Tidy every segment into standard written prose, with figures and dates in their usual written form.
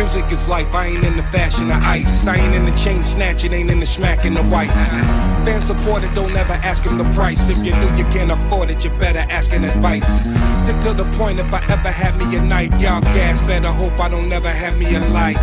Music is life, I ain't in the fashion of ice. I ain't in the chain snatching, ain't in the smacking the wife. Fan supported, don't ever ask him the price. If you knew you can't afford it, you better ask an advice. Stick to the point, if I ever had me a knife, y'all gas, better hope I don't ever have me a life.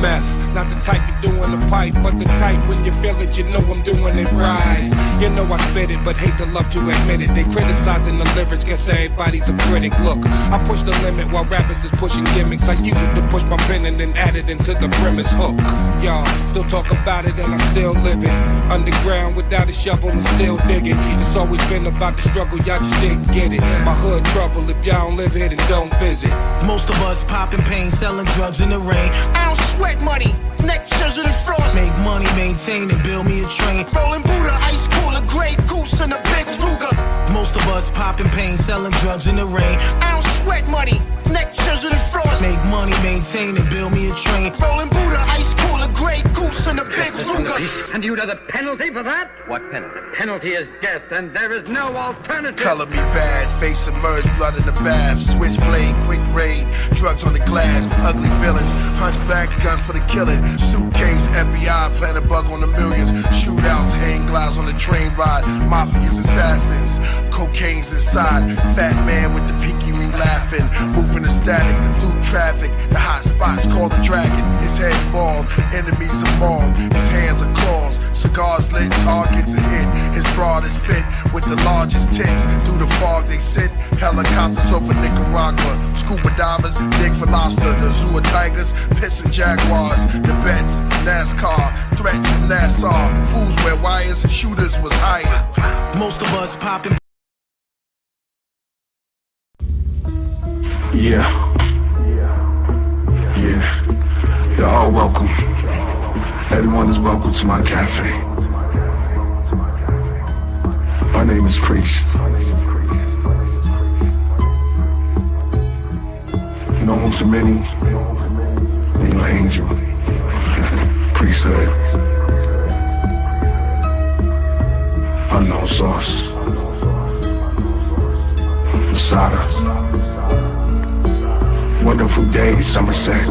Meth, not the type you do in the pipe, but the type when you feel it, you know I'm doing it right. You know I spit it, but hate to love to admit it. They criticizing the lyrics, guess everybody's a critic. Look, I push the limit while rappers is pushing gimmicks. I use it to push my pen and then add it into the premise hook. Y'all still talk about it and I still live it. Underground without a shovel and still digging. It's always been about the struggle, y'all just didn't get it. My hood trouble, if y'all don't live here then don't visit. Most of us popping pain, selling drugs in the rain. I don't sweat money, neck scissors and frost. Make money, maintain and build me a train. Rolling Buddha, ice cooler, Grey Goose and a big Ruger. Most of us popping pain, selling drugs in the rain. I don't sweat money, neck scissors and frost. Make money, maintain and build me a train. Rolling Buddha, ice cooler, Grey Goose and a big Ruger. And you know the penalty for that? What penalty? The penalty is death, and there is no alternative. Color me bad, face submerged, blood in the bath. Switchblade, quick raid, drugs on the glass. Ugly villains, hunchback, guns for the killing. Suitcase, FBI, plant a bug on the millions. Shootouts, hang glides on the train ride. Mafias, assassins, cocaine's inside. Fat man with the pinky ring laughing. Moving the static, through traffic. The hot spots call the dragon. His head bald, enemies are mauled. His hands are claws, cigars lit, targets a hit. His broad is fit with the largest tits. Through the fog they sit, helicopters over Nicaragua. Scuba divers dig for lobster. The zoo of tigers, pips and jaguars. The bets, NASCAR, threats from Nassau. Fools wear wires and shooters was hired. Most of us popping. Yeah. You're all welcome. Everyone is welcome to my cafe. My name is Priest. Known to many, you're an angel. Priesthood. Unknown source. Masada. Wonderful day, Somerset.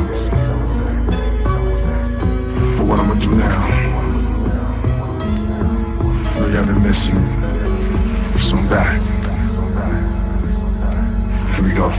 But what I'm gonna do now, I know y'all been missing, so I'm back. Here we go.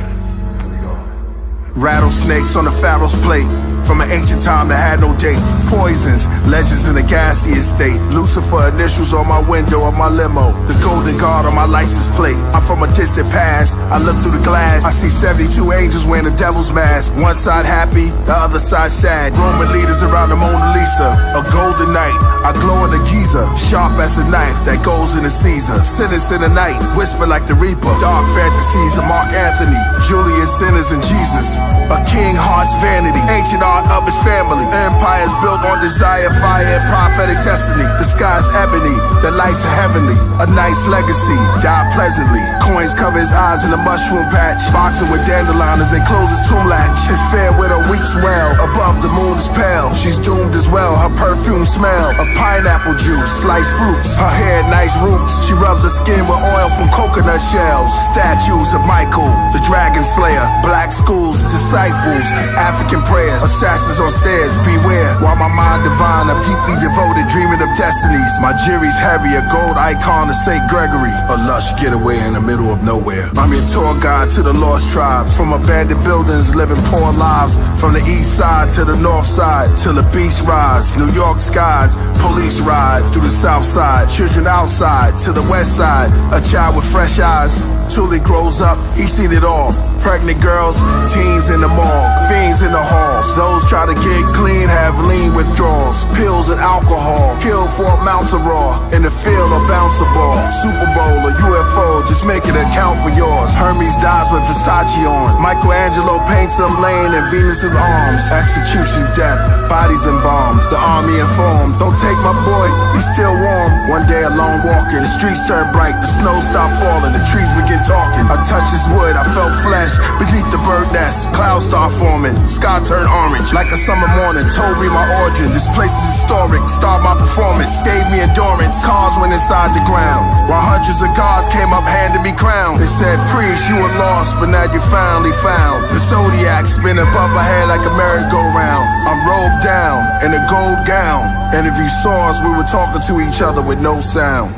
Rattlesnakes on the Pharaoh's plate. From an ancient time that had no date. Poisons, legends in the gassy estate. Lucifer initials on my window of my limo. The golden guard on my license plate. I'm from a distant past. I look through the glass. I see 72 angels wearing the devil's mask. One side happy, the other side sad. Roman leaders around the Mona Lisa. A golden night, I glow in the Giza. Sharp as a knife that goes into Caesar. Sinners in the night, whisper like the Reaper. Dark fantasies of Mark Anthony, Julius Sinners and Jesus. A king heart's vanity. Ancient art of his family. Empires built on desire, fire, and prophetic destiny. The sky's ebony, the lights are heavenly. A knight's legacy, die pleasantly. Coins cover his eyes in a mushroom patch. Boxing with dandelioners and close his tomb latch. His fair widow weeps well, above the moon is pale. She's doomed as well, her perfume smell of pineapple juice, sliced fruits. Her hair nice roots, she rubs her skin with oil from coconut shells. Statues of Michael, the dragon slayer. Black schools, disciples, African prayers. Assassins on stairs, beware. While my mind divine, I'm deeply devoted, dreaming of destinies. My jury's heavy, a gold icon of St. Gregory. A lush getaway in the middle of nowhere. I'm your tour guide to the lost tribes. From abandoned buildings, living poor lives. From the east side to the north side, till the beast rise. New York skies, police ride through the south side. Children outside to the west side. A child with fresh eyes. Till he grows up, he's seen it all. Pregnant girls, teens in the morgue, fiends in the halls. Those try to get clean have lean withdrawals. Pills and alcohol, killed for amounts of raw. In the field or bounce a ball. Super Bowl or UFO, just make it account for yours. Hermes dies with Versace on. Michelangelo paints him laying in Venus's arms. Execution's death, bodies embalmed. The army informed, don't take my boy, he's still warm. One day alone walking, the streets turn bright, the snow stopped falling, the trees begin talking. I touched his wood, I felt flesh beneath the bird nest. Clouds start forming, sky turned orange like a summer morning. Told me my origin, this place is historic. Start my performance, gave me endurance. Cars when inside the ground. While hundreds of gods came up handing me crowns. They said, priest, you were lost, but now you finally found. The zodiac spin above my head like a merry-go-round. I'm robed down in a gold gown. And if you saw us, we were talking to each other with no sound.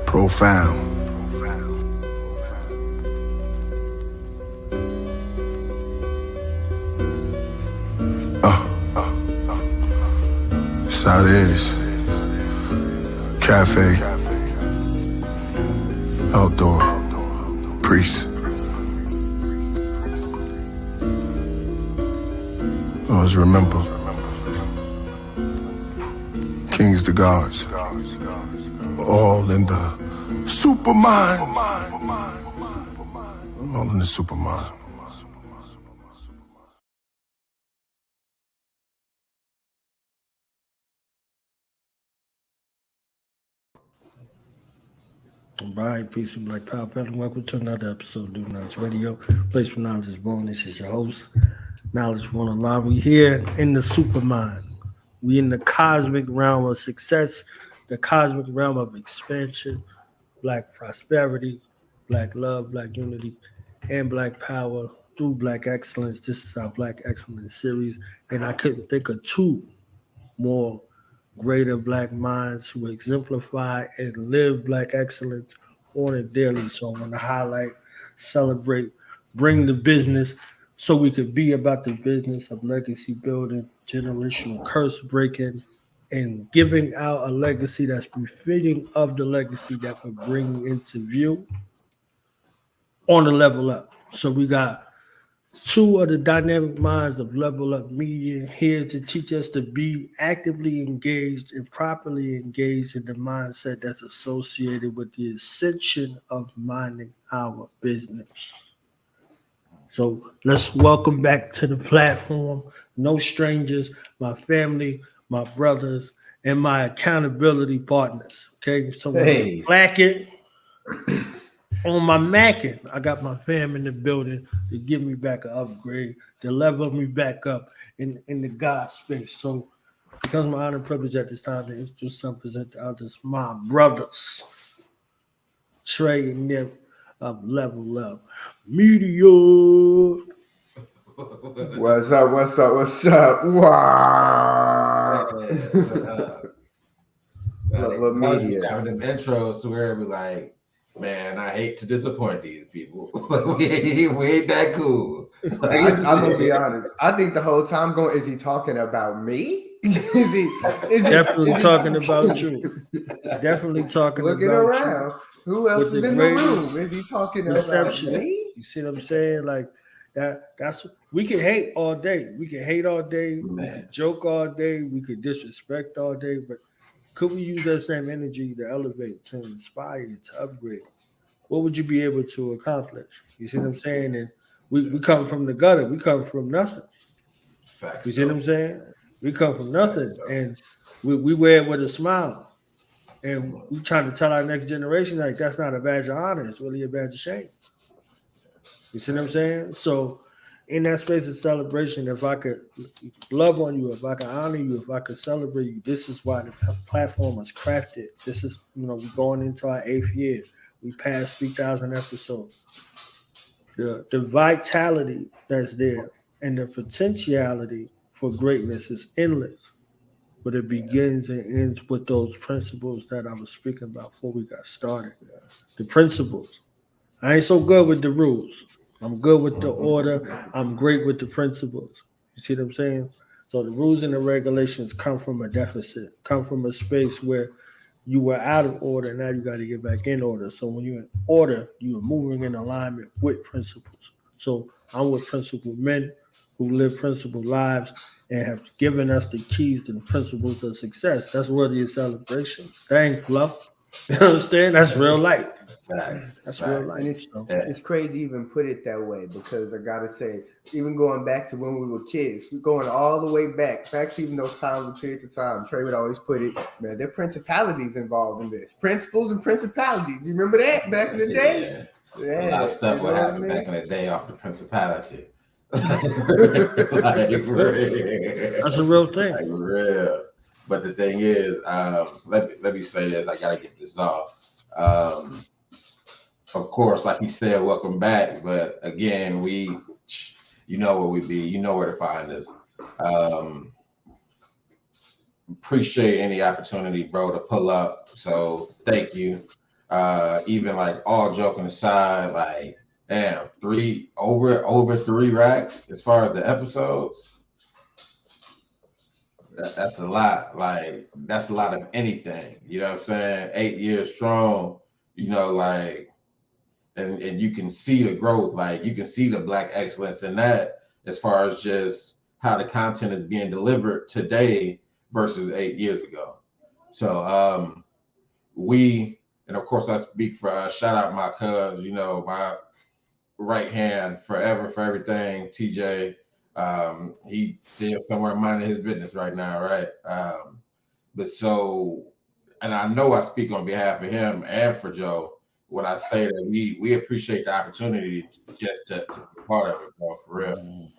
Profound. That's how it is. Cafe. Outdoor. Priest. Always remember. Kings the gods. All in the supermind. All in the supermind. All right, peace and black power, and welcome to another episode of New Knowledge Radio. Place for knowledge is born. This is your host, knowledgebornallah. We here in the supermind. We in the cosmic realm of success, the cosmic realm of expansion, black prosperity, black love, black unity, and black power through black excellence. This is our Black Excellence series, and I couldn't think of two more greater black minds who exemplify and live black excellence on it daily. So I want to highlight, celebrate, bring the business so we could be about the business of legacy building, generational curse breaking, and giving out a legacy that's befitting of the legacy that we're bringing into view on the level up. So we got two of the dynamic minds of Level Up Media here to teach us to be actively engaged and properly engaged in the mindset that's associated with the ascension of minding our business. So let's welcome back to the platform, no strangers, my family, my brothers, and my accountability partners. Okay, so black it. On my Mackin, I got my fam in the building to give me back an upgrade, to level me back up in the God space. So, because my honor and privilege at this time to introduce some, present to others, my brothers, Trey and Nip of Level Up Media. What's up? What's up? What's up? Wow. Level Up Media. Having them intros to where we like, man, I hate to disappoint these people. we ain't that cool. I'm gonna be honest. I think the whole time going, is he talking about me? is he definitely talking about you? Definitely talking looking about around. You. Who else is in the room? Is he talking reception. About me? You see what I'm saying? Like that's we can hate all day. We can hate all day. Man. We can joke all day. We could disrespect all day, but could we use that same energy to elevate, to inspire, to upgrade? What would you be able to accomplish? You see what I'm saying? And we come from the gutter. We come from nothing. Facts. You see what I'm saying? We come from nothing. And we wear it with a smile. And we trying to tell our next generation, like, that's not a badge of honor. It's really a badge of shame. You see what I'm saying? So in that space of celebration, if I could love on you, if I could honor you, if I could celebrate you, this is why the platform was crafted. This is, we're going into our 8th year. We passed 3,000 episodes. The vitality that's there and the potentiality for greatness is endless, but it begins and ends with those principles that I was speaking about before we got started. The principles. I ain't so good with the rules. I'm good with the order. I'm great with the principles. You see what I'm saying? So the rules and the regulations come from a deficit, come from a space where you were out of order. Now you got to get back in order. So when you're in order, you are moving in alignment with principles. So I'm with principled men who live principled lives and have given us the keys to the principles of success. That's worthy of celebration. That ain't fluff. You understand? That's real life. That's real life. And it's crazy even put it that way, because I gotta say, even going back to when we were kids, we're going all the way back to even those times and periods of time. Trey would always put it, man, there are principalities involved in this. Principles and principalities. You remember that back in the day? Yeah. A lot of stuff would happen back in the day off the principality. That's a real thing. Like real. But the thing is, let me say this. I gotta get this off. Of course, like he said, welcome back. But again, you know where we be. You know where to find us. Appreciate any opportunity, bro, to pull up. So thank you. Even like all joking aside, like damn, over 3 racks as far as the episodes. That's a lot. Like that's a lot of anything. You know what I'm saying? 8 years strong. You know, like, and you can see the growth. Like you can see the Black excellence in that, as far as just how the content is being delivered today versus 8 years ago. So and of course I speak for shout out my cuz, you know, my right hand forever for everything, TJ. He's still somewhere minding his business right now, right? But so, and I know I speak on behalf of him and for Joe when I say that we appreciate the opportunity just to be part of it, bro, for real.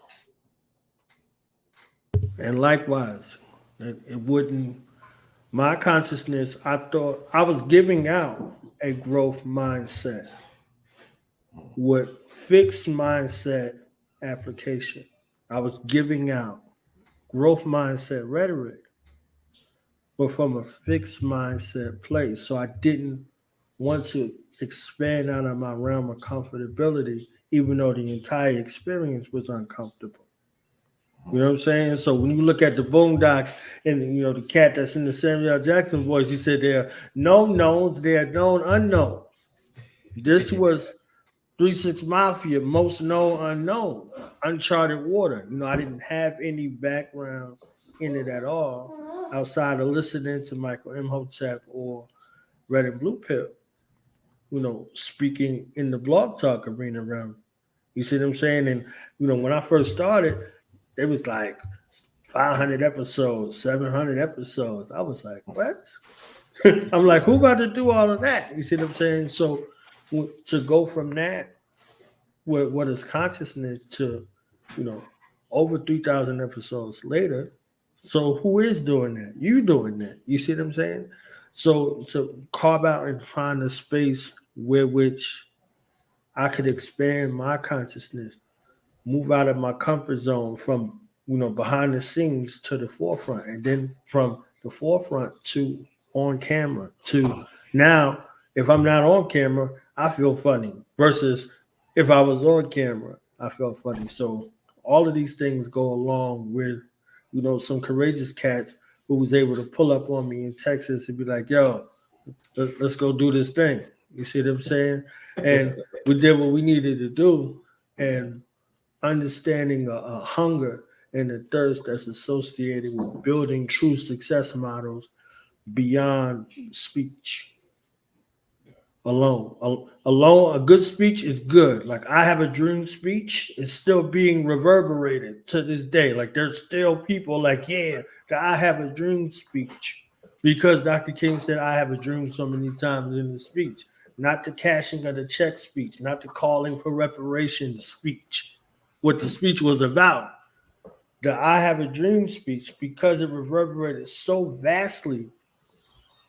And likewise, it wouldn't. My consciousness, I thought I was giving out a growth mindset with fixed mindset application. I was giving out growth mindset rhetoric, but from a fixed mindset place. So I didn't want to expand out of my realm of comfortability, even though the entire experience was uncomfortable. You know what I'm saying? So when you look at the Boondocks and, you know, the cat that's in the Samuel L. Jackson voice, he said there are no knowns, there are known unknowns. This was 3 6 Mafia, most known unknown, uncharted water. You know, I didn't have any background in it at all outside of listening to Michael Imhotep or Red and Blue Pill, you know, speaking in the blog talk arena realm. You see what I'm saying? And, you know, when I first started, it was like 500 episodes, 700 episodes. I was like, what? I'm like, who about to do all of that? You see what I'm saying? So to go from that, what is consciousness, to, you know, over 3,000 episodes later. So who is doing that? You doing that. You see what I'm saying? So to carve out and find a space where which I could expand my consciousness, move out of my comfort zone from, you know, behind the scenes to the forefront, and then from the forefront to on camera to now, if I'm not on camera, I feel funny versus if I was on camera, I felt funny. So all of these things go along with, you know, some courageous cats who was able to pull up on me in Texas and be like, yo, let's go do this thing. You see what I'm saying? And we did what we needed to do. And understanding a hunger and a thirst that's associated with building true success models beyond speech alone. A good speech is good. Like I have a dream speech is still being reverberated to this day. Like there's still people like, yeah, I have a dream speech, because Dr. King said I have a dream so many times in the speech. Not the cashing of the check speech, not the calling for reparations speech. What the speech was about, the I have a dream speech, because it reverberated so vastly,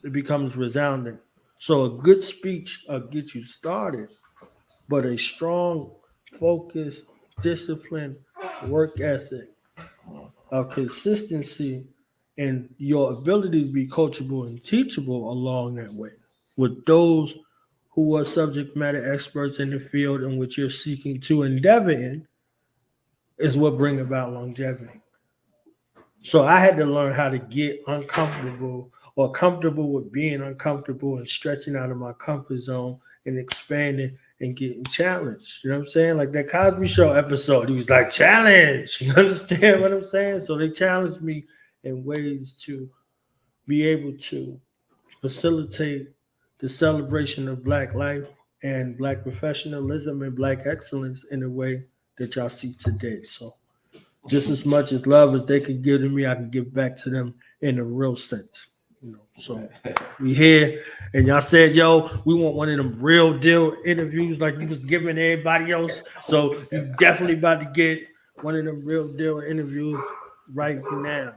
it becomes resounding. So a good speech gets you started, but a strong, focused, disciplined work ethic of consistency and your ability to be coachable and teachable along that way with those who are subject matter experts in the field in which you're seeking to endeavor in is what bring about longevity. So I had to learn how to get uncomfortable or comfortable with being uncomfortable and stretching out of my comfort zone and expanding and getting challenged. You know what I'm saying? Like that Cosby Show episode, he was like, challenge. You understand what I'm saying? So they challenged me in ways to be able to facilitate the celebration of Black life and Black professionalism and Black excellence in a way that y'all see today. So just as much as love as they could give to me, I can give back to them in a real sense. You know, so we here, and y'all said, yo, we want one of them real deal interviews like you was giving everybody else. So you definitely about to get one of them real deal interviews right now.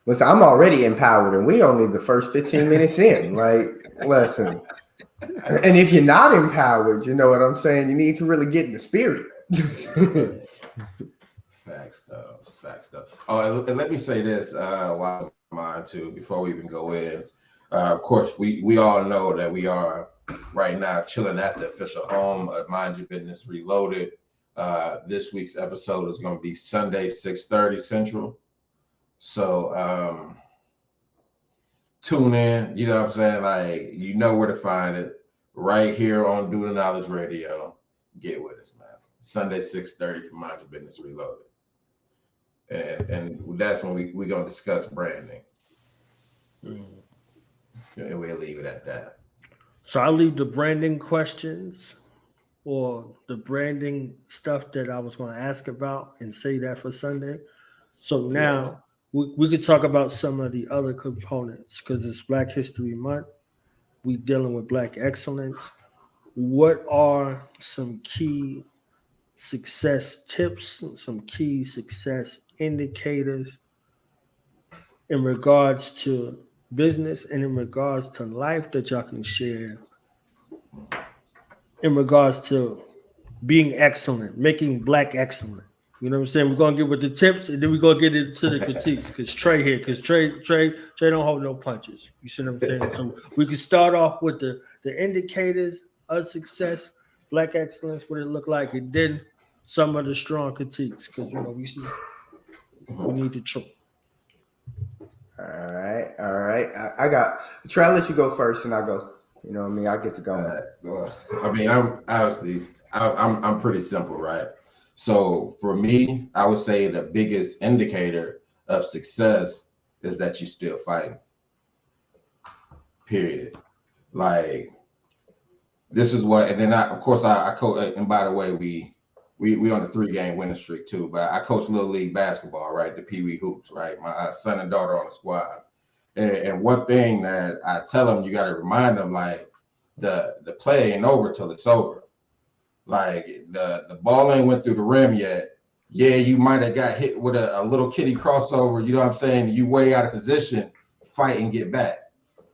Listen, I'm already empowered, and we only the first 15 minutes in. Like, listen. And if you're not empowered, you know what I'm saying? You need to really get in the spirit. Facts though. Oh, and let me say this while I'm on too, before we even go in. Of course, we all know that we are right now chilling at the official home of Mind Your Business Reloaded. This week's episode is going to be Sunday, 6:30 Central. So tune in, you know what I'm saying? Like, you know where to find it. Right here on Do the Knowledge Radio. Get with us, man. Sunday, 6:30 for Mind Your Business Reloaded. And that's when we're going to discuss branding. And we'll leave it at that. So I'll leave the branding questions or the branding stuff that I was going to ask about and say that for Sunday. So now we could talk about some of the other components because it's Black History Month. We're dealing with Black excellence. What are some key success tips, some key success indicators in regards to business and in regards to life that y'all can share in regards to being excellent, making Black excellent? You know what I'm saying? We're gonna get with the tips and then we're gonna get into the critiques because Trey don't hold no punches. You see what I'm saying? So we can start off with the indicators of success, Black excellence, what it look like, and then some of the strong critiques because we need the truth. All right. I got Trey, I'll let you go first and I'll go. You know what I mean? I get to go. I mean, I'm pretty simple, right? So for me, I would say the biggest indicator of success is that you're still fighting. Period. Like, this is what, and then I coach, and by the way, we on a 3-game winning streak too, but I coach Little League basketball, right? The Pee Wee Hoops, right? My son and daughter on the squad. And one thing that I tell them, you got to remind them, like, the play ain't over till it's over. Like, the ball ain't went through the rim yet. Yeah, you might have got hit with a little kitty crossover, you know what I'm saying? You way out of position, fight and get back.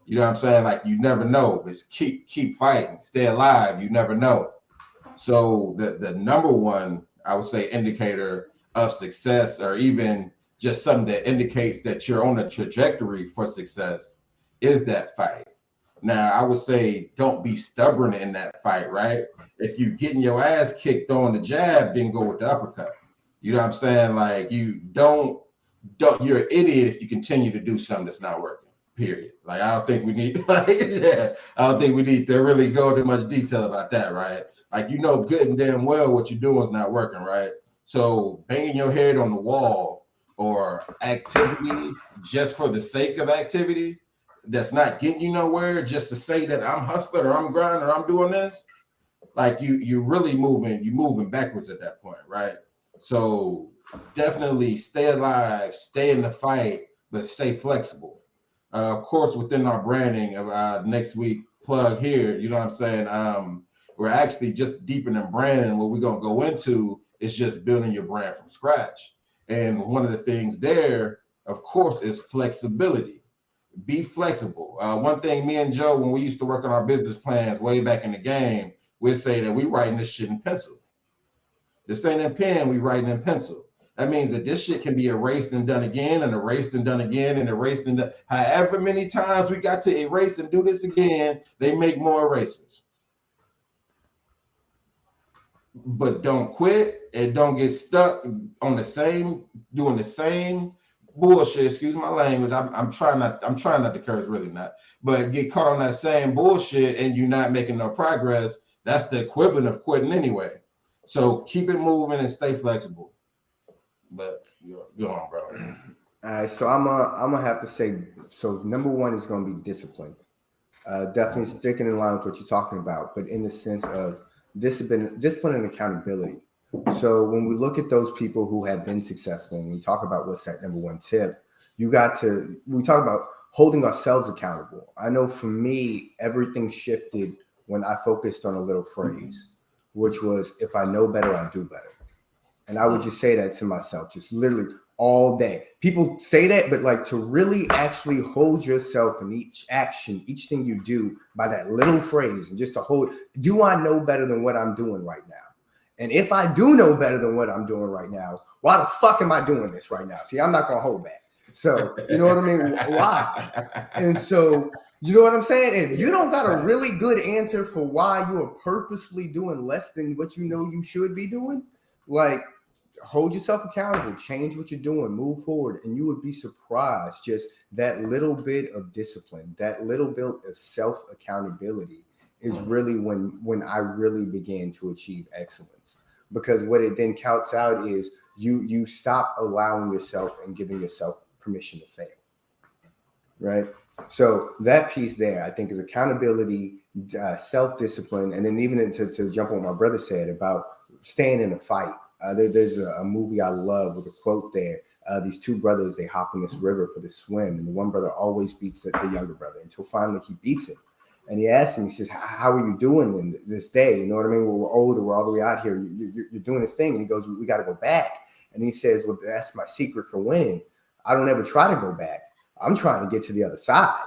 You know what I'm saying? Like, you never know. But keep fighting, stay alive, you never know. So the number one, I would say, indicator of success, or even just something that indicates that you're on a trajectory for success, is that fight. Now, I would say don't be stubborn in that fight, right? If you getting your ass kicked on the jab, then go with the uppercut. You know what I'm saying? Like, you don't you're an idiot if you continue to do something that's not working, period. Like, I don't think we need to really go into much detail about that, right? Like, you know good and damn well what you're doing is not working, right? So banging your head on the wall or activity just for the sake of activity that's not getting you nowhere, just to say that I'm hustling or I'm grinding or I'm doing this, like, you're really moving backwards at that point, right? So definitely stay alive, stay in the fight, but stay flexible. Of course, within our branding of next week plug here, you know what I'm saying? We're actually just deepening branding. What we're going to go into is just building your brand from scratch. And one of the things there, of course, is flexibility. Be flexible. One thing, me and Joe, when we used to work on our business plans way back in the game, we'd say that we writing this shit in pencil. This ain't in pen, we writing in pencil. That means that this shit can be erased and done again, and erased and done again, and erased and done. However many times we got to erase and do this again, they make more erasers. But don't quit and don't get stuck on doing the same bullshit. Excuse my language. I'm trying not to curse, really not. But get caught on that same bullshit and you're not making no progress. That's the equivalent of quitting anyway. So keep it moving and stay flexible. But go on, bro. All right, so I'm gonna have to say, so number one is gonna be discipline. Definitely sticking in line with what you're talking about, but in the sense of discipline and accountability. So when we look at those people who have been successful, and we talk about what's that number one tip, we talk about holding ourselves accountable. I know for me, everything shifted when I focused on a little phrase, which was, if I know better, I do better. And I would just say that to myself, just literally all day. People say that, but like to really actually hold yourself in each action, each thing you do by that little phrase, and just to hold, do I know better than what I'm doing right now? And if I do know better than what I'm doing right now, why the fuck am I doing this right now? See, I'm not going to hold back. So, you know what I mean? Why? And so, you know what I'm saying? And you don't got a really good answer for why you are purposefully doing less than what you know you should be doing. Like, hold yourself accountable, change what you're doing, move forward, and you would be surprised. Just that little bit of discipline, that little bit of self-accountability is really when I really began to achieve excellence. Because what it then counts out is you stop allowing yourself and giving yourself permission to fail, right? So that piece there, I think, is accountability, self-discipline, and then even to jump on what my brother said about staying in the fight. There's a movie I love with a quote there. These two brothers, they hop in this river for the swim, and the one brother always beats the younger brother until finally he beats him. And he asks him, he says, how are you doing in this day? You know what I mean? Well, we're older, we're all the way out here. You're doing this thing. And he goes, we got to go back. And he says, well, that's my secret for winning. I don't ever try to go back. I'm trying to get to the other side.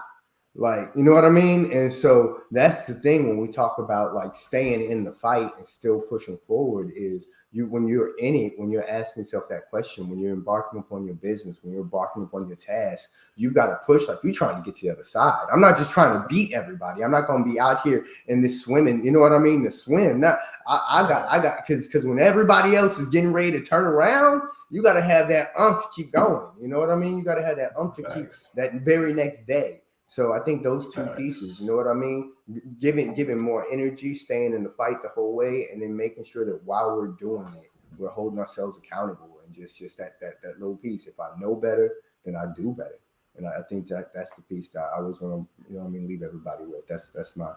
Like, you know what I mean? And so that's the thing when we talk about like staying in the fight and still pushing forward is when you're in it, when you're asking yourself that question, when you're embarking upon your business, when you're embarking upon your task, you got to push like you're trying to get to the other side. I'm not just trying to beat everybody. I'm not going to be out here in this swimming. You know what I mean? The swim. Now, I got because when everybody else is getting ready to turn around, you got to have that to keep going. You know what I mean? You got to have that to keep that very next day. So I think those two pieces, you know what I mean? Giving more energy, staying in the fight the whole way, and then making sure that while we're doing it, we're holding ourselves accountable, and just that little piece. If I know better, then I do better. And I think that's the piece that I always want to, you know what I mean, leave everybody with. That's my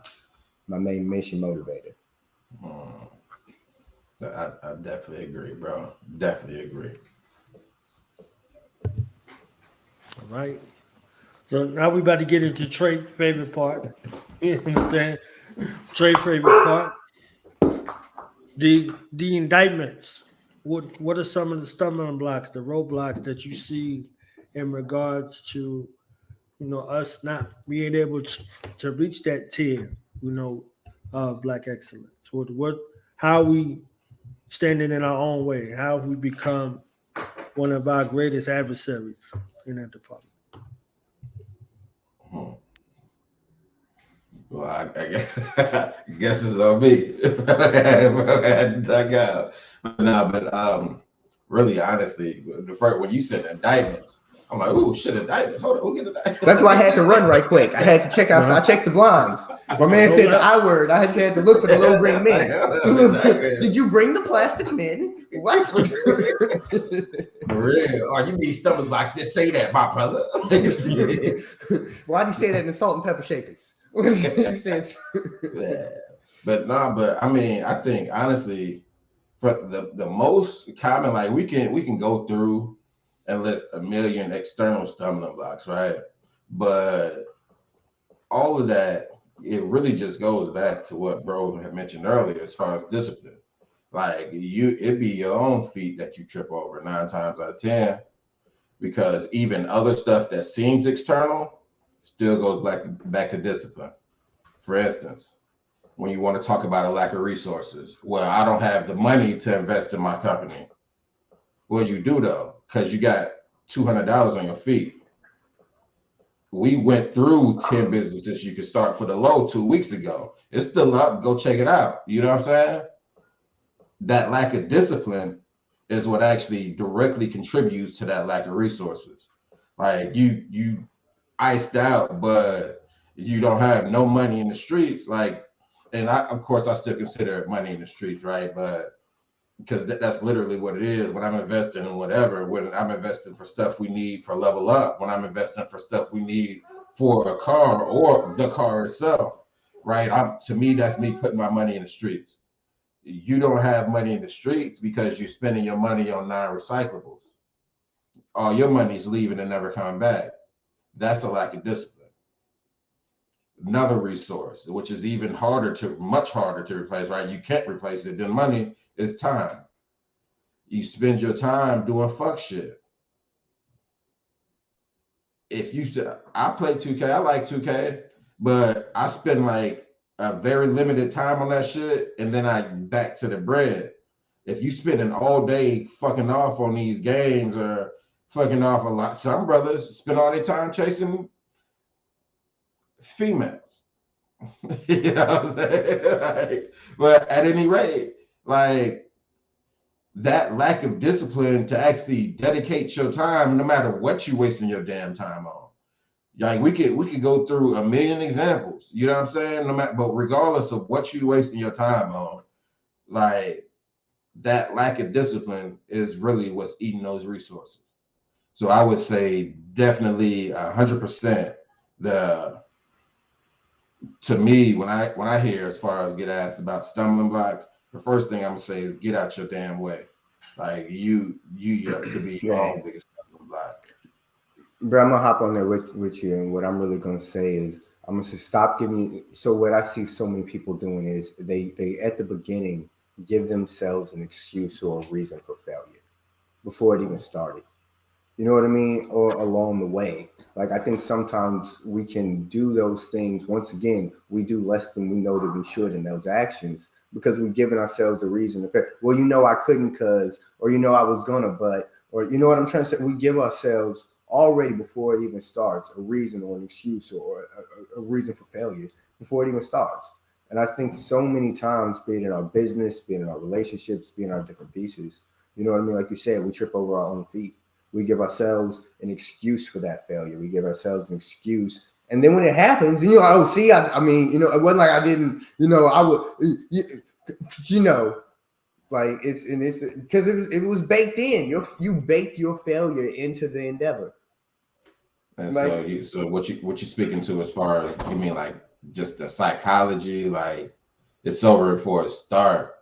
main mission motivator. I definitely agree, bro. Definitely agree. All right. So now we about to get into Trey's favorite part. You understand? Trey's favorite part. The indictments. What are some of the stumbling blocks, the roadblocks that you see in regards to, you know, us not being able to reach that tier, you know, of Black excellence? How we standing in our own way? How have we become one of our greatest adversaries in that department? Well, I guess it's on me. I had to duck out. But really, honestly, when you said indictments, I'm like, oh shit, indictments. Hold on, we'll get indictments. That's why I had to run right quick. I had to check out. I checked the blands. My man said the I word. I just had to look for the low green men. Did you bring the plastic men? What? For real? Oh, you need stumbling like this? Say that, my brother. Why'd you say that in the salt and pepper shakers? But I mean, I think honestly, for the most common, like we can go through and list a million external stumbling blocks, right? But all of that, it really just goes back to what bro had mentioned earlier as far as discipline. Like it be your own feet that you trip over 9 times out of 10, because even other stuff that seems external still goes back to discipline. For instance, when you want to talk about a lack of resources, well, I don't have the money to invest in my company. Well, you do though, because you got $200 on your feet. We went through 10 businesses you could start for the low 2 weeks ago. It's still up. Go check it out. You know what I'm saying? That lack of discipline is what actually directly contributes to that lack of resources. Like you iced out, but you don't have no money in the streets. Like, and of course I still consider money in the streets, right? But because that's literally what it is. When I'm investing in whatever, when I'm investing for stuff we need for level up, when I'm investing for stuff we need for a car or the car itself, right? To me, that's me putting my money in the streets. You don't have money in the streets because you're spending your money on non-recyclables. All your money's leaving and never coming back. That's a lack of discipline. Another resource, which is much harder to replace, right? You can't replace it. Then money is time. You spend your time doing fuck shit. if you should, I play 2K, I like 2K, but I spend like a very limited time on that shit, and then I back to the bread. If you spending all day fucking off on these games or fucking off a lot, some brothers spend all their time chasing females. You know what I'm saying? Like, but at any rate, like that lack of discipline to actually dedicate your time, no matter what you wasting your damn time on. Like we could go through a million examples, you know what I'm saying? No matter, but regardless of what you wasting your time on, like that lack of discipline is really what's eating those resources. So I would say definitely 100% to me, when I hear as far as get asked about stumbling blocks, the first thing I'm gonna say is get out your damn way. Like you could be your own biggest stumbling block. Bro, I'm gonna hop on there with you, and what I'm really gonna say is I'm gonna say stop giving. So what I see so many people doing is they at the beginning give themselves an excuse or a reason for failure before it even started. You know what I mean? Or along the way. Like I think sometimes we can do those things. Once again, we do less than we know that we should in those actions because we've given ourselves a reason to fail. Well, you know I couldn't because, or you know I was gonna, but, or you know what I'm trying to say? We give ourselves already before it even starts a reason or an excuse or a reason for failure before it even starts. And I think so many times, be it in our business, be it in our relationships, be it in our different pieces, you know what I mean? Like you said, we trip over our own feet. We give ourselves an excuse for that failure. We give ourselves an excuse. And then when it happens, and you're like, oh, see, I mean, you know, it wasn't like I didn't, you know, I would, you know, like it's because it was baked in. You baked your failure into the endeavor. And like, so what you speaking to as far as you mean like just the psychology, like it's over before it start.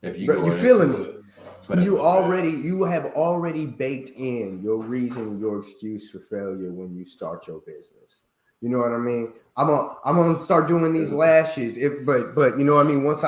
If you you feeling me? You have already baked in your reason, your excuse for failure when you start your business. You know what I mean? I'm gonna start doing these lashes. But you know what I mean? Once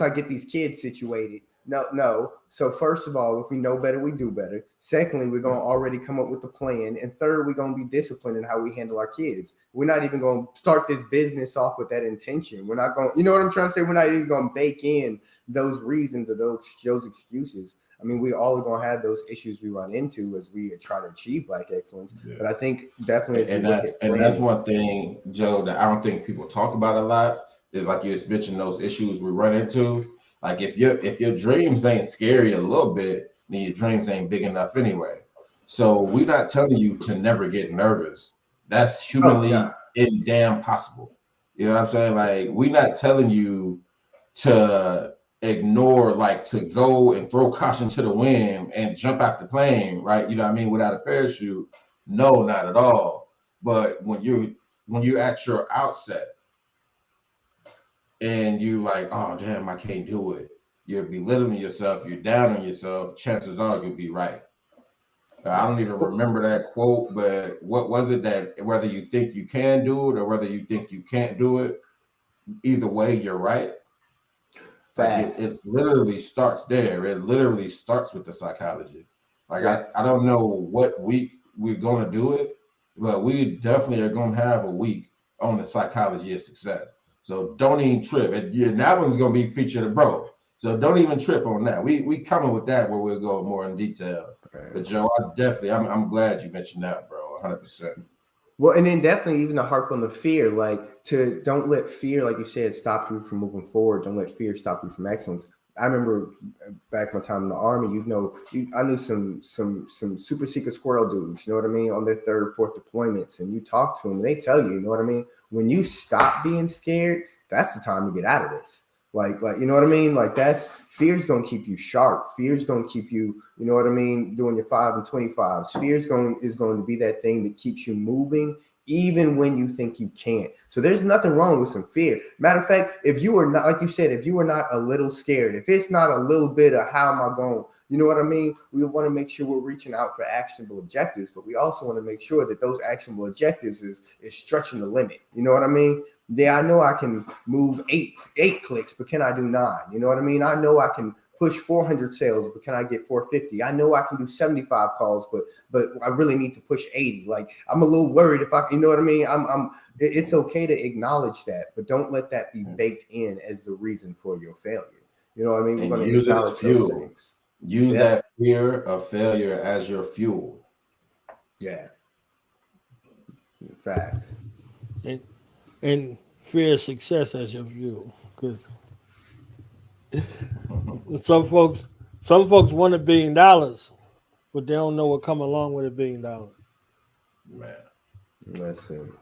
I get these kids situated. No. So first of all, if we know better, we do better. Secondly, we're gonna already come up with a plan. And third, we're gonna be disciplined in how we handle our kids. We're not even gonna start this business off with that intention. We're not going, you know what I'm trying to say? We're not even gonna bake in those reasons or those excuses. I mean, we all are going to have those issues we run into as we try to achieve Black excellence. Yeah. But I think definitely that's one thing, Joe, that I don't think people talk about a lot is like you just mentioned those issues we run into. Like if your dreams ain't scary a little bit, then your dreams ain't big enough anyway. So we're not telling you to never get nervous. That's humanly damn possible. You know what I'm saying? Like we're not telling you to ignore, like to go and throw caution to the wind and jump out the plane, right? You know what I mean? Without a parachute. No, not at all. But when you at your outset and you like, oh damn, I can't do it. You're belittling yourself, you're down on yourself, chances are you'll be right. I don't even remember that quote, but what was it that whether you think you can do it or whether you think you can't do it, either way, you're right. Like it literally starts there. It literally starts with the psychology. Like I don't know what week we're gonna do it, but we definitely are gonna have a week on the psychology of success. So don't even trip. And that one's gonna be featured, bro. So don't even trip on that. We coming with that where we'll go more in detail. Okay. But Joe, I'm glad you mentioned that, bro. 100%. Well, and then definitely even to harp on the fear, like don't let fear, like you said, stop you from moving forward. Don't let fear stop you from excellence. I remember back my time in the Army, I knew some super secret squirrel dudes, you know what I mean, on their third or fourth deployments, and you talk to them and they tell you, you know what I mean? When you stop being scared, that's the time to get out of this. Like, you know what I mean? Like fear's going to keep you sharp. Fear's going to keep you, you know what I mean, doing your 5 and 25s. Fear is going to be that thing that keeps you moving even when you think you can't. So there's nothing wrong with some fear. Matter of fact, if you are not, like you said, if you are not a little scared, if it's not a little bit of how am I going, you know what I mean? We want to make sure we're reaching out for actionable objectives, but we also want to make sure that those actionable objectives is stretching the limit. You know what I mean? Yeah, I know I can move eight clicks, but can I do 9? You know what I mean? I know I can push 400 sales, but can I get 450? I know I can do 75 calls, but I really need to push 80. Like, I'm a little worried if I, you know what I mean? It's okay to acknowledge that, but don't let that be baked in as the reason for your failure. You know what I mean? We're going to acknowledge those things. Use that fear of failure as your fuel. Yeah. Facts. And fear of success as your fuel. Because some folks want $1 billion, but they don't know what come along with $1 billion. Man. Listen.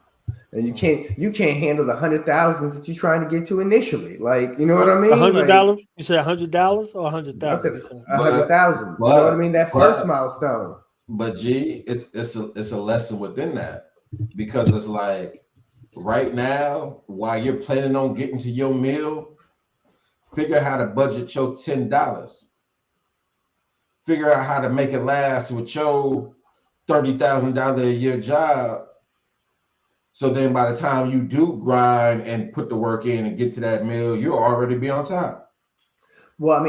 And you can't handle the 100,000 that you're trying to get to initially. Like, you know what I mean? $100? Like, you said $100 or 100,000? I said 100,000. You know what I mean? That first milestone. But G, it's a lesson within that, because it's like right now, while you're planning on getting to your meal, figure out how to budget your $10. Figure out how to make it last with your $30,000 a year job. So then by the time you do grind and put the work in and get to that meal, you'll already be on top. Well,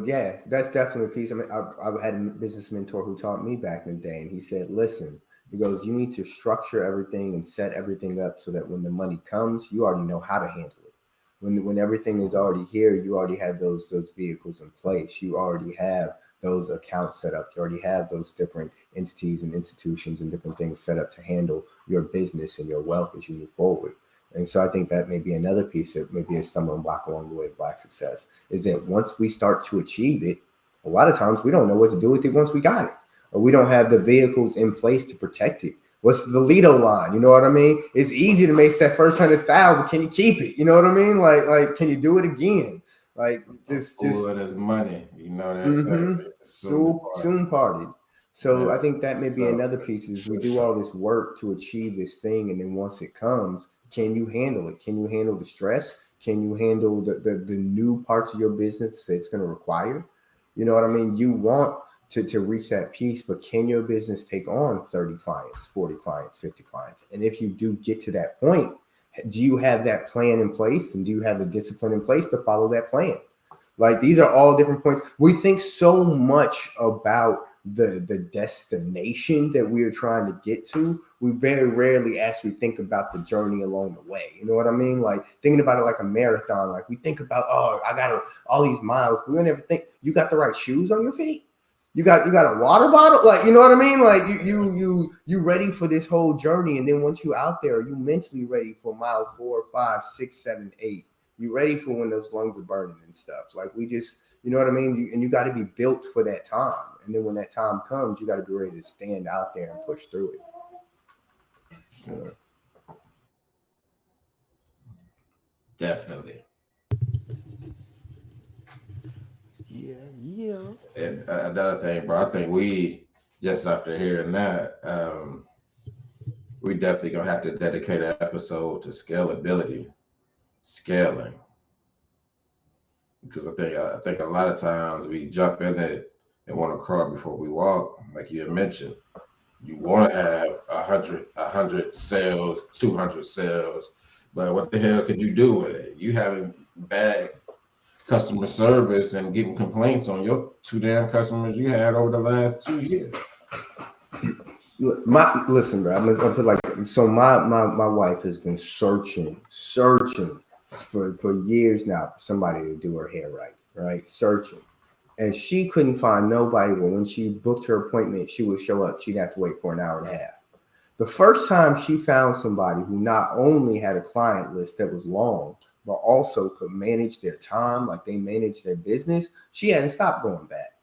yeah, that's definitely a piece. I mean, I had a business mentor who taught me back in the day, and he said, listen, he goes, you need to structure everything and set everything up so that when the money comes, you already know how to handle it. When everything is already here, you already have those vehicles in place. You already have those accounts set up. You already have those different entities and institutions and different things set up to handle your business and your wealth as you move forward. And so I think that may be another piece that maybe a stumbling block along the way of Black success, is that once we start to achieve it, a lot of times we don't know what to do with it once we got it, or we don't have the vehicles in place to protect it. What's the Lido line? You know what I mean? It's easy to make that first 100,000, but can you keep it? You know what I mean? Like, can you do it again? Like, just there's money, you know that. Soon party. So yeah. I think that may be another piece, is we do all this work to achieve this thing, and then once it comes, can you handle it? Can you handle the stress? Can you handle the new parts of your business that it's going to require? You know what I mean? You want to reach that piece, but can your business take on 30 clients, 40 clients, 50 clients? And if you do get to that point, do you have that plan in place, and do you have the discipline in place to follow that plan? Like, these are all different points. We think so much about the destination that we are trying to get to. We very rarely actually think about the journey along the way. You know what I mean? Like, thinking about it like a marathon. Like, we think about, I got all these miles, but we never think you got the right shoes on your feet. You got a water bottle, like, you know what I mean? Like, you ready for this whole journey, and then once you out there, you mentally ready for mile 4, 5, 6, 7, 8. You ready for when those lungs are burning and stuff. Like, we just, you know what I mean? And you got to be built for that time, and then when that time comes, you got to be ready to stand out there and push through it. Yeah. Definitely. Yeah. And another thing, bro, I think we, just after hearing that, we definitely gonna have to dedicate an episode to scaling, because I think a lot of times we jump in it and want to crawl before we walk. Like you had mentioned, you want to have 100 sales, 200 sales, but what the hell could you do with it? You having bad customer service and getting complaints on your 2 damn customers you had over the last 2 years. Listen, bro. I'm gonna put like, so my wife has been searching for years now for somebody to do her hair right, searching, and she couldn't find nobody. But when she booked her appointment, she would show up. She'd have to wait for an hour and a half. The first time she found somebody who not only had a client list that was long, but also could manage their time like they manage their business, she hadn't stopped going back.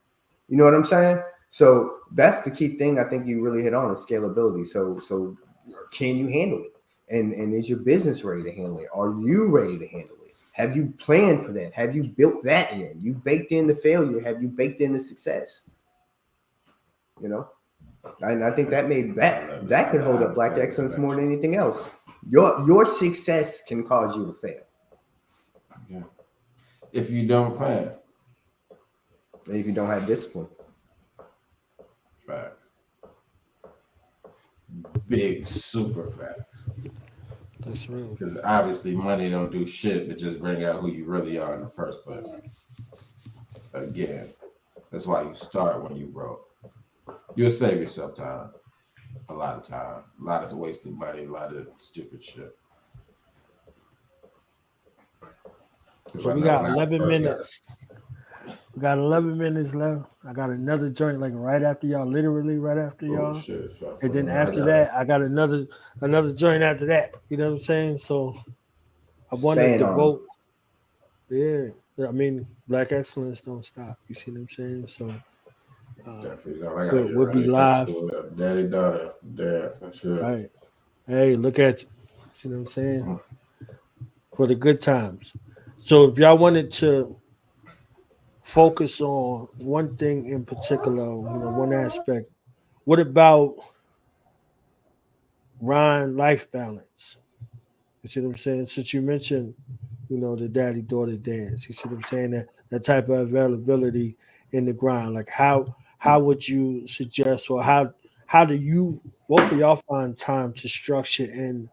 You know what I'm saying? So that's the key thing I think you really hit on, is scalability. So can you handle it? And is your business ready to handle it? Are you ready to handle it? Have you planned for that? Have you built that in? You've baked in the failure. Have you baked in the success? You know? And I think that could hold up Black excellence more than anything else. Your success can cause you to fail. Yeah. If you don't plan. If you don't have discipline. Facts. Big super facts. That's real. Because obviously money don't do shit but just bring out who you really are in the first place. Again, that's why you start when you broke. You'll save yourself time. A lot of time. A lot of wasted money. A lot of stupid shit. So we got 11 minutes. We got 11 minutes left. I got another joint like right after y'all, literally right after y'all. Shit, and then after that, I got another joint after that. You know what I'm saying? So I wanted to vote. Yeah. I mean, Black excellence don't stop. You see what I'm saying? So we'll be live. Daddy, daughter, dance and shit. Right. Hey, look at you. See what I'm saying? For the good times. So if y'all wanted to focus on one thing in particular, one aspect, what about Ryan life balance? You see what I'm saying? Since you mentioned, the daddy-daughter dance, you see what I'm saying? That type of availability in the grind. Like how would you suggest, or how do you both of y'all find time to structure in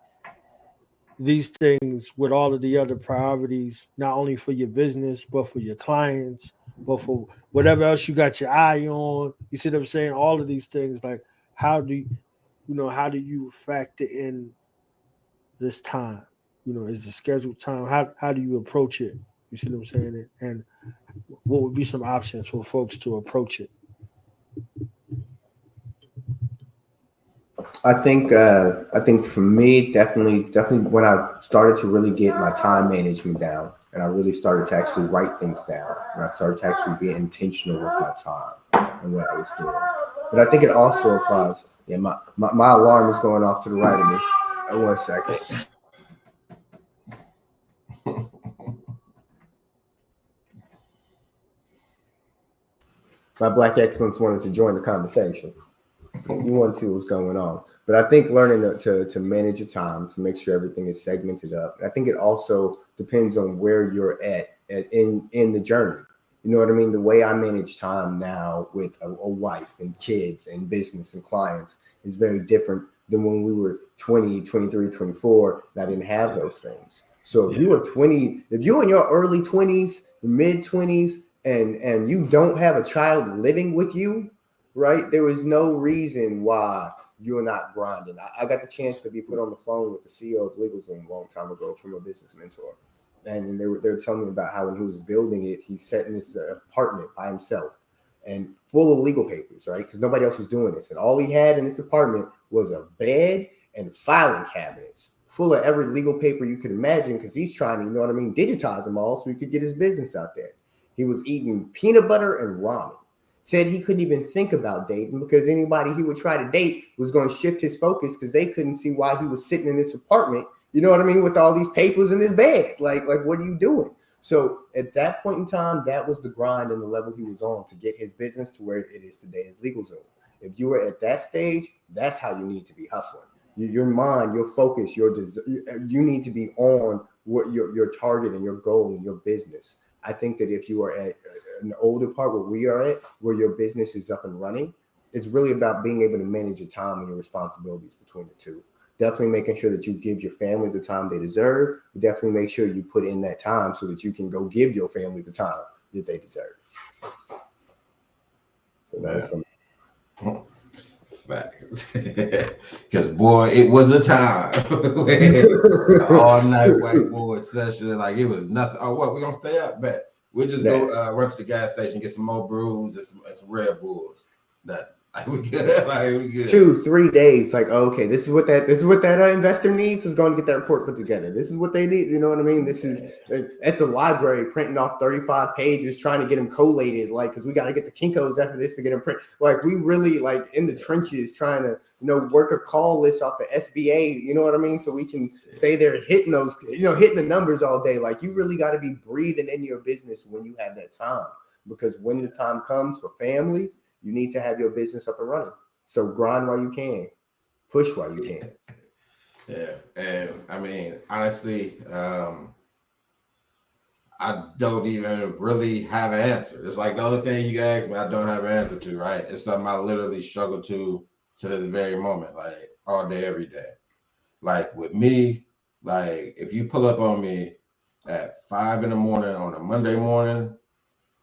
these things with all of the other priorities, not only for your business, but for your clients, but for whatever else you got your eye on? You see what I'm saying? All of these things, like how do you factor in this time? Is the scheduled time? How do you approach it? You see what I'm saying? And what would be some options for folks to approach it? I think for me, definitely when I started to really get my time management down, and I really started to actually write things down, and I started to actually be intentional with my time and what I was doing. But I think it also applies. Yeah, my alarm is going off to the right of me. 1 second. My Black excellence wanted to join the conversation. You want to see what's going on. But I think learning to manage your time, to make sure everything is segmented up. And I think it also depends on where you're at in the journey. You know what I mean? The way I manage time now with a wife and kids and business and clients is very different than when we were 20, 23, 24, and I didn't have those things. So if you were 20, if you're in your early 20s, mid 20s, and you don't have a child living with you, right? There was no reason why you're not grinding. I got the chance to be put on the phone with the CEO of LegalZoom a long time ago from a business mentor. And they were telling me about how when he was building it, he sat in this apartment by himself and full of legal papers, right? Because nobody else was doing this. And all he had in this apartment was a bed and filing cabinets full of every legal paper you could imagine, because he's trying to, digitize them all so he could get his business out there. He was eating peanut butter and ramen. Said he couldn't even think about dating because anybody he would try to date was going to shift his focus because they couldn't see why he was sitting in this apartment, with all these papers in his bed. Like what are you doing? So at that point in time, that was the grind and the level he was on to get his business to where it is today as LegalZoom. If you were at that stage, that's how you need to be hustling. Your mind, your focus, you need to be on what your target and your goal and your business. I think that if you are at an older part where we are at, where your business is up and running, it's really about being able to manage your time and your responsibilities between the two. Definitely making sure that you give your family the time they deserve. But definitely make sure you put in that time so that you can go give your family the time that they deserve. So that's facts. Because boy, it was a time. All night whiteboard session, like it was nothing. Oh, what? We're gonna stay up, bet. We'll just go run to the gas station, get some more brews and some Red Bulls. Like we good. Like we good. 2-3 days. Like, okay, this is what that investor needs, is going to get that report put together. This is what they need. You know what I mean? This is at the library printing off 35 pages, trying to get them collated. Like, because we got to get the Kinkos after this to get them print. Like, we really like in the trenches trying to work a call list off the SBA. You know what I mean? So we can stay there hitting those, hitting the numbers all day. Like, you really got to be breathing in your business when you have that time, because when the time comes for family, you need to have your business up and running. So grind while you can, push while you can. Yeah, and I mean, honestly, I don't even really have an answer. It's like the other thing you asked me, I don't have an answer to, right? It's something I literally struggle to this very moment, like all day, every day. Like with me, like if you pull up on me at 5 a.m. on a Monday morning,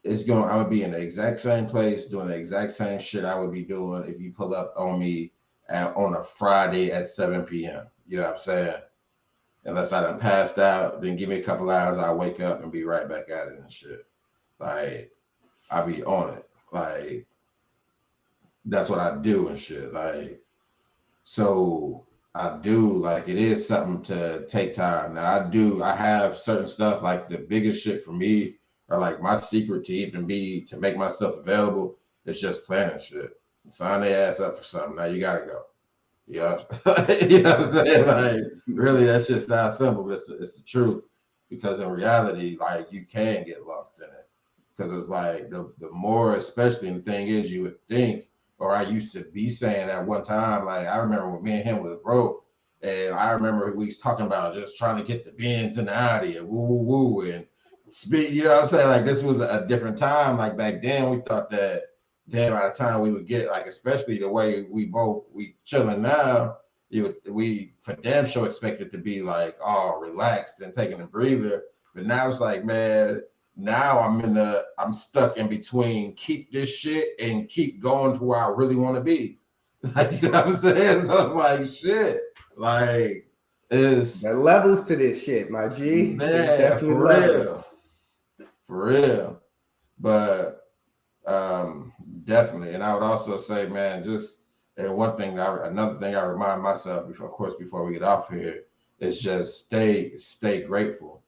I would be in the exact same place doing the exact same shit I would be doing if you pull up on me on a Friday at 7 p.m. You know what I'm saying? Unless I done passed out, then give me a couple hours, I'll wake up and be right back at it and shit. Like, I'll be on it. Like, that's what I do and shit. Like, so I do, like, it is something to take time. Now, I have certain stuff, like the biggest shit for me, or like my secret to make myself available, is just planning shit. Sign their ass up for something. Now you gotta go. Yeah. You know what I'm saying? Like, really, that's just that simple, but it's the truth. Because in reality, like, you can get lost in it. Because it's like the more, especially, and the thing is, you would think, or I used to be saying at one time, like, I remember when me and him was broke, and I remember we was talking about just trying to get the Benz and the Audi and woo woo woo and speak, you know what I'm saying? Like, this was a different time. Like, back then we thought that damn, by the time we would get, like, especially the way we chilling now, we for damn sure expected to be like all relaxed and taking a breather. But now it's like, man, now I'm stuck in between keep this shit and keep going to where I really want to be. Like, you know what I'm saying? So it's like, shit. Like, there are levels to this shit, my G. Man, there's definitely levels. For real. But definitely. And I would also say, man, just, and another thing I remind myself before we get off here is just stay grateful.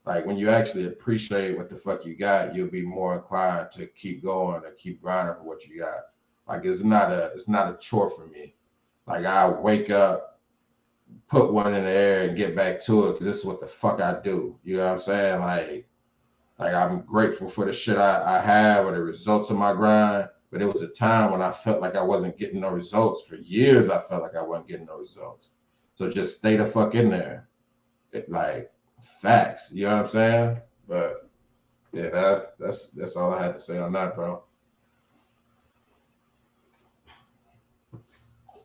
Like, when you actually appreciate what the fuck you got, you'll be more inclined to keep going and keep grinding for what you got. Like, it's not a chore for me. Like, I wake up, put one in the air and get back to it because this is what the fuck I do. You know what I'm saying? Like I'm grateful for the shit I have or the results of my grind. But it was a time when I felt like I wasn't getting no results. For years, I felt like I wasn't getting no results. So just stay the fuck in there. Like, facts. You know what I'm saying? But yeah, that's all I had to say on that, bro.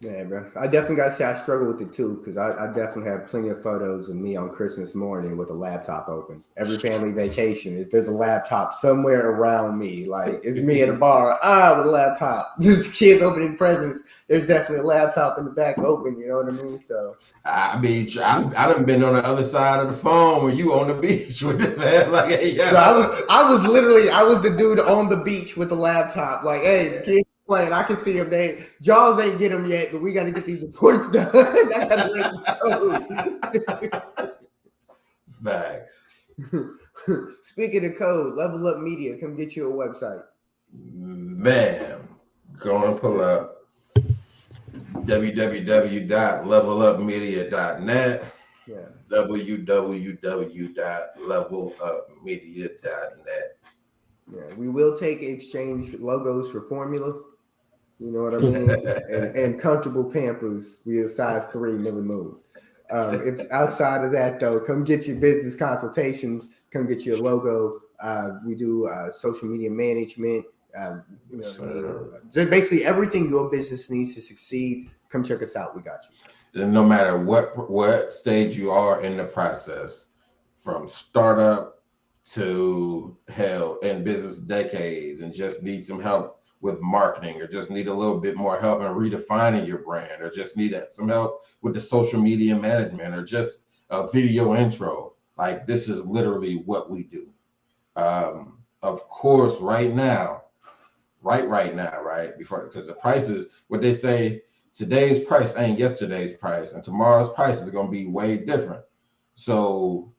Yeah, bro. I definitely got to say I struggle with it too, because I definitely have plenty of photos of me on Christmas morning with a laptop open. Every family vacation, there's a laptop somewhere around me. Like, it's me at a bar, with a laptop. Just the kids opening presents. There's definitely a laptop in the back open. You know what I mean? So I mean, I done been on the other side of the phone when you on the beach with the man. Like, hey, yeah. Bro, I was the dude on the beach with the laptop. Like, hey, the kids playing. I can see them. Jaws ain't get them yet, but we got to get these reports done. I got to Facts. Speaking of code, Level Up Media, come get you a website. Man, go and pull up www.levelupmedia.net. Yeah. www.levelupmedia.net. Yeah, we will take exchange logos for formula. You know what I mean? and comfortable Pampers. We are size 3, never move. If outside of that, though, come get your business consultations. Come get your logo. We do social media management. You know what I mean? Just basically everything your business needs to succeed. Come check us out. We got you. And no matter what stage you are in the process, from startup to hell in business decades, and just need some help with marketing, or just need a little bit more help in redefining your brand, or just need some help with the social media management, or just a video intro, like, this is literally what we do. Of course, right now, because the prices, what they say, today's price ain't yesterday's price, and tomorrow's price is going to be way different. So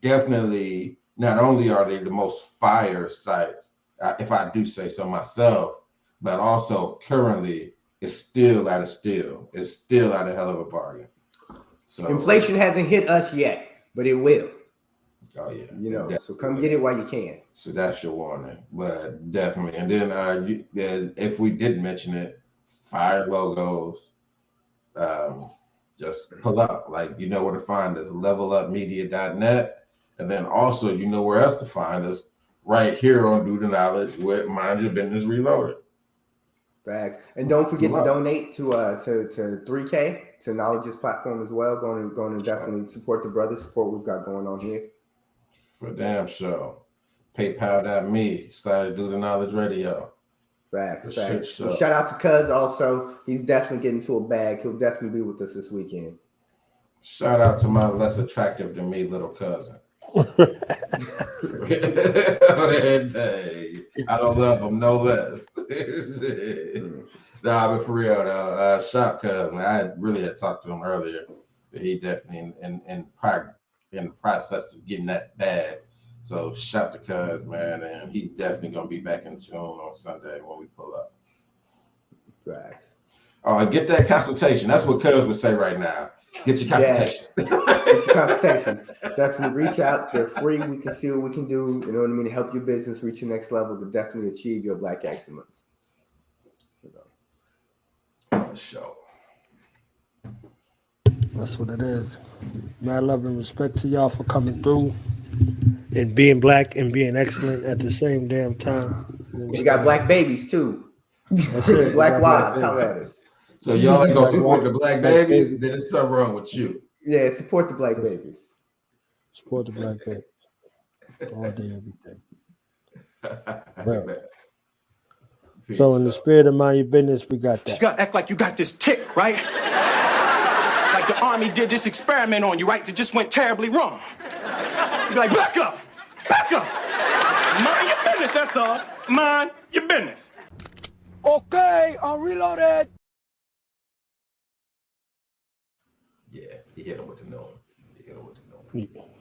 definitely, not only are they the most fire sites, if I do say so myself, but also currently it's still at a steal. It's still at a hell of a bargain. So inflation hasn't hit us yet, but it will. Oh yeah, you know. So come get it while you can. So that's your warning, but definitely. And then if we did mention it, fire logos. Just pull up. Like, you know where to find us. Levelupmedia.net, and then also you know where else to find us. Right here on Do the Knowledge with Mind Your Business Reloaded. Facts. And don't forget to donate to 3K to Knowledge's platform as well. Going to definitely support the brothers, support what we've got going on here. For damn sure. PayPal.me/Do the Knowledge Radio. Facts. Sure. Shout out to Cuz also. He's definitely getting to a bag. He'll definitely be with us this weekend. Shout out to my less attractive than me little cousin. I don't love him no less. Nah, but for real though, shout Cuz, man. I really had talked to him earlier, but he definitely in the process of getting that bag. So shout to Cuz, man, and he definitely gonna be back in tune on Sunday when we pull up. Facts. And get that consultation. That's what Cuz would say right now. Get your consultation. Yeah. Get your consultation. Definitely reach out. They're free. We can see what we can do. You know what I mean? To help your business reach your next level to definitely achieve your Black excellence. For sure. That's what it is. Mad love and respect to y'all for coming through and being Black and being excellent at the same damn time. We got Black babies too. That's it. Black wives. How at us. So y'all ain't gonna support the Black babies? Then there's something wrong with you. Yeah, support the Black babies. Support the Black babies. All day, every day. Well, so in the spirit of mind your business, we got that. You gotta act like you got this tick, right? Like the army did this experiment on you, right? That just went terribly wrong. You be like, back up! Mind your business, that's all. Mind your business. Okay, I'm reloaded. Yeah, he hit him with the known.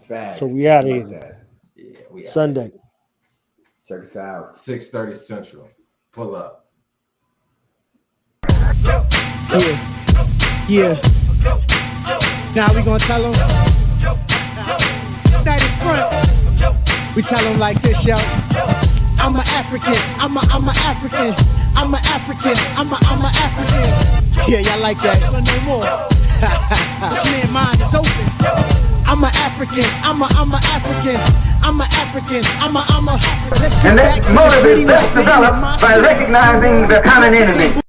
Facts. So we out of here. Yeah, we out. Sunday. Check us out. 6:30 Central. Pull up. Yeah. Now we gonna tell them. Night in front. We tell them like this, yo. I'm an African. I'm a African. I'm an African. I'm a African. Yeah, y'all like that? No more. This man's mind is open. I'm an African. I'm a African. I'm an African. I'm a. Let's get And back that to motive the is best developed by recognizing the common enemy.